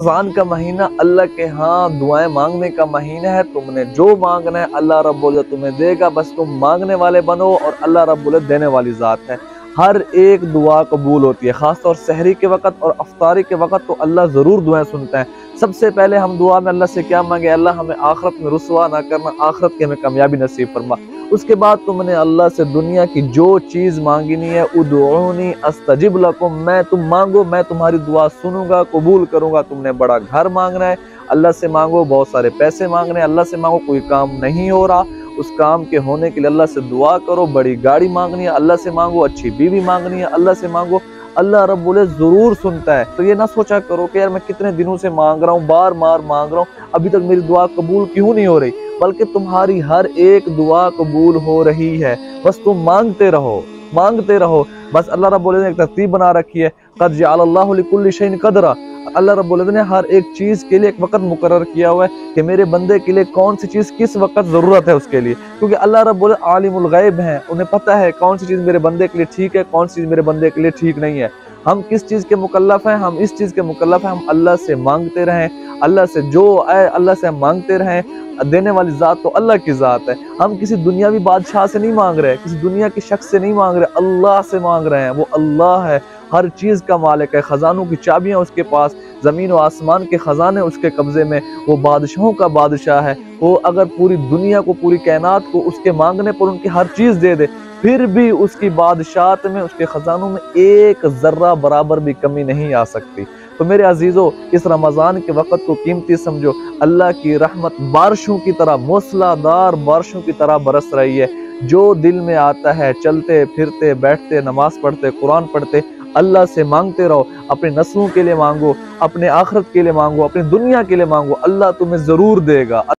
رمضان کا مہینہ اللہ کے ہاں دعائیں مانگنے کا مہینہ ہے۔ تم نے جو مانگنا ہے اللہ رب العزت تمہیں دے گا، بس تم مانگنے والے بنو، اور اللہ رب العزت دینے والی ذات ہے۔ ہر ایک دعا قبول ہوتی ہے، خاص طور سحری کے وقت اور افطاری کے وقت تو اللہ ضرور دعائیں سنتا ہے۔ سب سے پہلے ہم دعا میں اللہ سے کیا مانگے؟ اللہ ہمیں آخرت میں رسوا نہ کرنا، آخرت کی ہمیں کامیابی نصیب فرما۔ اس کے بعد تم نے اللہ سے دنیا کی جو چیز مانگنی ہے، ادعونی استجب لکم، تم مانگو میں تمہاری دعا سنوں گا، قبول کروں گا۔ تم نے بڑا گھر مانگنا ہے، اللہ سے مانگو۔ بہت سارے پیسے مانگنے، اللہ سے مانگو۔ کوئی کام نہیں ہو رہا، اس کام کے ہونے کے لیے اللہ سے دعا کرو۔ بڑی گاڑی مانگنی ہے، اللہ سے مانگو۔ اچھی بیوی مانگنی ہے، اللہ سے مانگو۔ اللہ رب العزت ضرور سنتا ہے۔ تو یہ نہ سوچا کرو کہ یار میں کتنے دنوں سے مانگ رہا ہوں، بار بار مانگ رہا ہوں، ابھی تک میری دعا قبول کیوں نہیں ہو رہی؟ بلکہ تمہاری ہر ایک دعا قبول ہو رہی ہے، بس تم مانگتے رہو، مانگتے رہو۔ بس اللہ رب العزت نے ایک ترتیب بنا رکھی ہے، قد جعل اللہ لکل شیء قدرا۔ اللہ رب العزت نے ہر ایک چیز کے لیے ایک وقت مقرر کیا ہوا ہے کہ میرے بندے کے لیے کون سی چیز کس وقت ضرورت ہے اس کے لیے، کیونکہ اللہ رب العزت عالم الغیب ہیں، انہیں پتہ ہے کون سی چیز میرے بندے کے لیے ٹھیک ہے، کون سی چیز میرے بندے کے لیے ٹھیک نہیں ہے۔ ہم کس چیز کے مکلف ہیں؟ ہم اس چیز کے مکلف ہیں ہم اللہ سے مانگتے رہیں، اللہ سے جو آئے اللہ سے ہم مانگتے رہیں۔ دینے والی ذات تو اللہ کی ذات ہے۔ ہم کسی دنیاوی بادشاہ سے نہیں مانگ رہے، کسی دنیا کے شخص سے نہیں مانگ رہے، اللہ سے مانگ رہے ہیں۔ وہ اللہ ہے، ہر چیز کا مالک ہے، خزانوں کی چابیاں اس کے پاس، زمین و آسمان کے خزانے اس کے قبضے میں، وہ بادشاہوں کا بادشاہ ہے۔ وہ اگر پوری دنیا کو، پوری کائنات کو اس کے مانگنے پر ان کی ہر چیز دے دے، پھر بھی اس کی بادشاہت میں، اس کے خزانوں میں ایک ذرہ برابر بھی کمی نہیں آ سکتی۔ تو میرے عزیزو، اس رمضان کے وقت کو قیمتی سمجھو۔ اللہ کی رحمت بارشوں کی طرح، موسلادھار بارشوں کی طرح برس رہی ہے۔ جو دل میں آتا ہے، چلتے پھرتے بیٹھتے نماز پڑھتے قرآن پڑھتے اللہ سے مانگتے رہو۔ اپنی نسلوں کے لیے مانگو، اپنے آخرت کے لیے مانگو، اپنی دنیا کے لیے مانگو، اللہ تمہیں ضرور دے گا۔